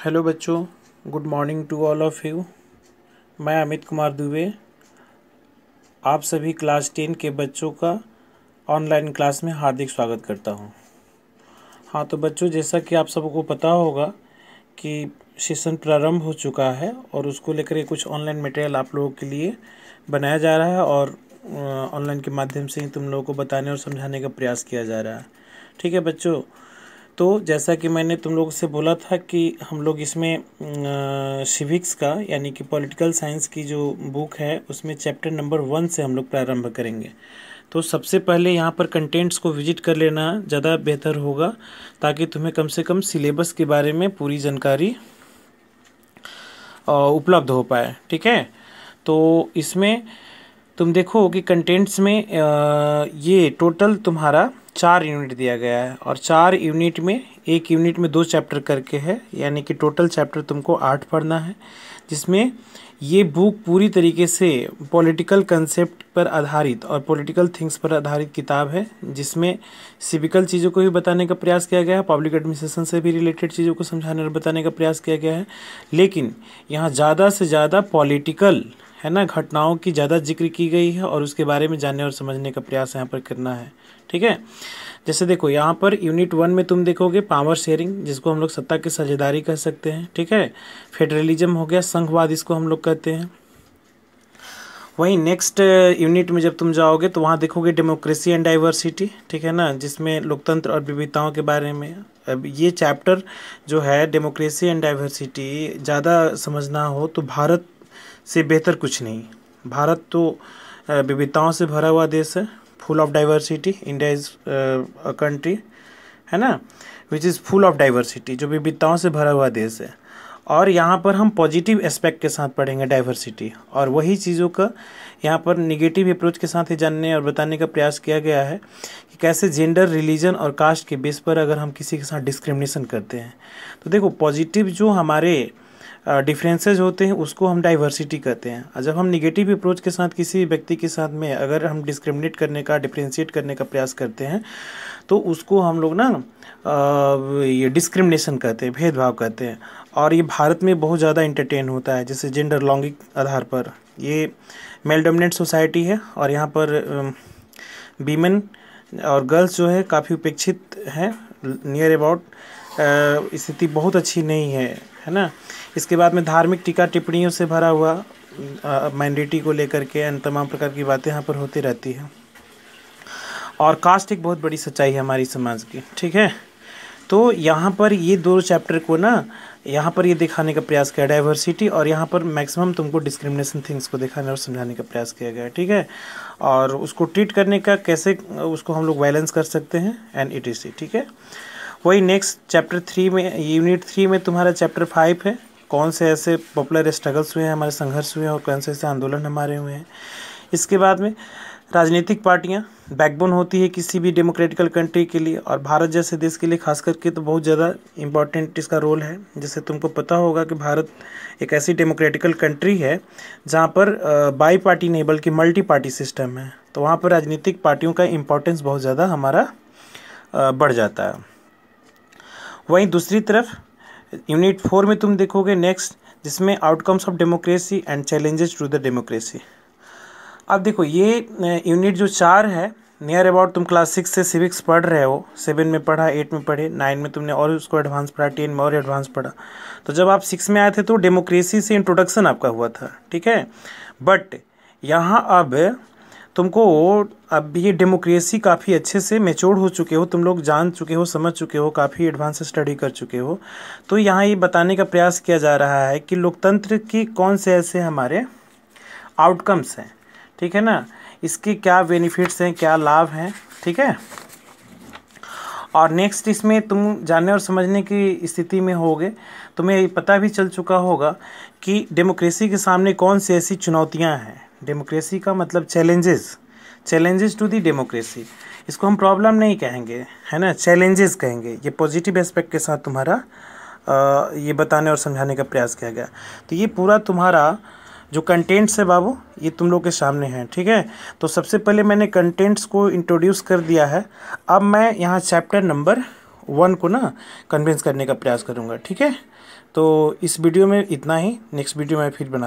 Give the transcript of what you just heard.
Hello बच्चों, good morning to all of you. मैं अमित कुमार दुबे आप सभी क्लास 10 के बच्चों का ऑनलाइन क्लास में हार्दिक स्वागत करता हूं। हाँ तो बच्चों, जैसा कि आप सबको पता होगा कि सेशन प्रारंभ हो चुका है और उसको लेकर कुछ ऑनलाइन मटेरियल आप लोगों के लिए बनाया जा रहा है और ऑनलाइन के माध्यम से ही तुम लोगों को बताने और समझाने का प्रयास किया जा रहा है। ठीक है बच्चों, तो जैसा कि मैंने तुम लोगों से बोला था कि हम लोग इसमें सिविक्स का यानी कि पॉलिटिकल साइंस की जो बुक है उसमें चैप्टर नंबर 1 से हम लोग प्रारंभ करेंगे। तो सबसे पहले यहाँ पर कंटेंट्स को विजिट कर लेना ज़्यादा बेहतर होगा ताकि तुम्हें कम से कम सिलेबस के बारे में पूरी जानकारी उपलब्ध हो पाए। ठीक है, तो इसमें तुम देखो कि कंटेंट्स में ये टोटल तुम्हारा 4 यूनिट दिया गया है और 4 यूनिट में एक यूनिट में 2 चैप्टर करके है, यानी कि टोटल चैप्टर तुमको 8 पढ़ना है, जिसमें ये बुक पूरी तरीके से पॉलिटिकल कंसेप्ट पर आधारित और पॉलिटिकल थिंग्स पर आधारित किताब है, जिसमें सिविकल चीज़ों को भी बताने का प्रयास किया गया है, पब्लिक एडमिनिस्ट्रेशन से भी रिलेटेड चीज़ों को समझाने और बताने का प्रयास किया गया है, लेकिन यहाँ ज़्यादा से ज़्यादा पॉलिटिकल है ना घटनाओं की ज़्यादा जिक्र की गई है और उसके बारे में जानने और समझने का प्रयास यहाँ पर करना है। ठीक है, जैसे देखो यहाँ पर यूनिट 1 में तुम देखोगे पावर शेयरिंग, जिसको हम लोग सत्ता की साझेदारी कह सकते हैं। ठीक है, फेडरलिज्म हो गया, संघवाद इसको हम लोग कहते हैं। वहीं नेक्स्ट यूनिट में जब तुम जाओगे तो वहाँ देखोगे डेमोक्रेसी एंड डाइवर्सिटी। ठीक है ना, जिसमें लोकतंत्र और विविधताओं के बारे में। अब ये चैप्टर जो है डेमोक्रेसी एंड डाइवर्सिटी ज़्यादा समझना हो तो भारत से बेहतर कुछ नहीं। भारत तो विविधताओं से भरा हुआ देश है, full of diversity. India is a country है ना which is full of diversity, जो विविधताओं से भरा हुआ देश है। और यहाँ पर हम पॉजिटिव एस्पेक्ट के साथ पढ़ेंगे डाइवर्सिटी, और वही चीज़ों का यहाँ पर निगेटिव अप्रोच के साथ ही जानने और बताने का प्रयास किया गया है कि कैसे जेंडर, रिलीजन और कास्ट के बेस पर अगर हम किसी के साथ डिस्क्रिमिनेशन करते हैं तो देखो पॉजिटिव जो हमारे डिफरेंसेस होते हैं उसको हम डाइवर्सिटी कहते हैं, और जब हम निगेटिव अप्रोच के साथ किसी व्यक्ति के साथ में अगर हम डिस्क्रिमिनेट करने का, डिफ्रेंशिएट करने का प्रयास करते हैं तो उसको हम लोग ना ये डिस्क्रिमिनेशन कहते हैं, भेदभाव कहते हैं। और ये भारत में बहुत ज़्यादा इंटरटेन होता है, जैसे जेंडर लॉन्गिंग आधार पर। ये मेल डोमिनेंट सोसाइटी है और यहाँ पर वीमेन और गर्ल्स जो है काफ़ी उपेक्षित हैं, नियर अबाउट स्थिति बहुत अच्छी नहीं है ना। इसके बाद में धार्मिक टीका टिप्पणियों से भरा हुआ माइनॉरिटी को लेकर के अन्य तमाम प्रकार की बातें यहाँ पर होती रहती हैं। और कास्ट एक बहुत बड़ी सच्चाई है हमारी समाज की। ठीक है, तो यहाँ पर ये 2 चैप्टर को ना यहाँ पर ये दिखाने का प्रयास किया डाइवर्सिटी, और यहाँ पर मैक्सिमम तुमको डिस्क्रिमिनेशन थिंग्स को दिखाने और समझाने का प्रयास किया गया है। ठीक है, और उसको ट्रीट करने का कैसे उसको हम लोग बैलेंस कर सकते हैं एंड etc। ठीक है, वही नेक्स्ट चैप्टर 3 में, यूनिट 3 में तुम्हारा चैप्टर 5 है, कौन से ऐसे पॉपुलर स्ट्रगल्स हुए हैं, हमारे संघर्ष हुए हैं और कौन से ऐसे आंदोलन हमारे हुए हैं। इसके बाद में राजनीतिक पार्टियां बैकबोन होती है किसी भी डेमोक्रेटिकल कंट्री के लिए, और भारत जैसे देश के लिए खास करके तो बहुत ज़्यादा इम्पॉर्टेंट इसका रोल है। जैसे तुमको पता होगा कि भारत एक ऐसी डेमोक्रेटिकल कंट्री है जहां पर बाई पार्टी नहीं बल्कि मल्टी पार्टी सिस्टम है, तो वहां पर राजनीतिक पार्टियों का इम्पोर्टेंस बहुत ज़्यादा हमारा बढ़ जाता है। वहीं दूसरी तरफ यूनिट 4 में तुम देखोगे नेक्स्ट, जिसमें outcomes of democracy and challenges to the democracy. अब देखो ये यूनिट जो 4 है, नियर अबाउट तुम क्लास 6 से सिविक्स पढ़ रहे हो, 7 में पढ़ा, 8 में पढ़े, 9 में तुमने और उसको एडवांस पढ़ा, 10 में और एडवांस पढ़ा। तो जब आप 6 में आए थे तो डेमोक्रेसी से इंट्रोडक्शन आपका हुआ था। ठीक है, बट यहाँ अब तुमको अब ये डेमोक्रेसी काफ़ी अच्छे से मैच्योर हो चुके हो, तुम लोग जान चुके हो, समझ चुके हो, काफ़ी एडवांस स्टडी कर चुके हो। तो यहाँ ये बताने का प्रयास किया जा रहा है कि लोकतंत्र की कौन से ऐसे हमारे आउटकम्स हैं। ठीक है ना, इसके क्या बेनिफिट्स हैं, क्या लाभ हैं। ठीक है, और नेक्स्ट इसमें तुम जानने और समझने की स्थिति में होगे, तुम्हें पता भी चल चुका होगा कि डेमोक्रेसी के सामने कौन सी ऐसी चुनौतियां हैं। डेमोक्रेसी का मतलब चैलेंजेस टू दी डेमोक्रेसी, इसको हम प्रॉब्लम नहीं कहेंगे, है ना, चैलेंजेस कहेंगे। ये पॉजिटिव एस्पेक्ट के साथ तुम्हारा ये बताने और समझाने का प्रयास किया गया। तो ये पूरा तुम्हारा जो कंटेंट्स है बाबू, ये तुम लोग के सामने हैं। ठीक है, तो सबसे पहले मैंने कंटेंट्स को इंट्रोड्यूस कर दिया है। अब मैं यहाँ चैप्टर नंबर वन को ना कन्विंस करने का प्रयास करूँगा, ठीक है। तो इस वीडियो में इतना ही, नेक्स्ट वीडियो में फिर बना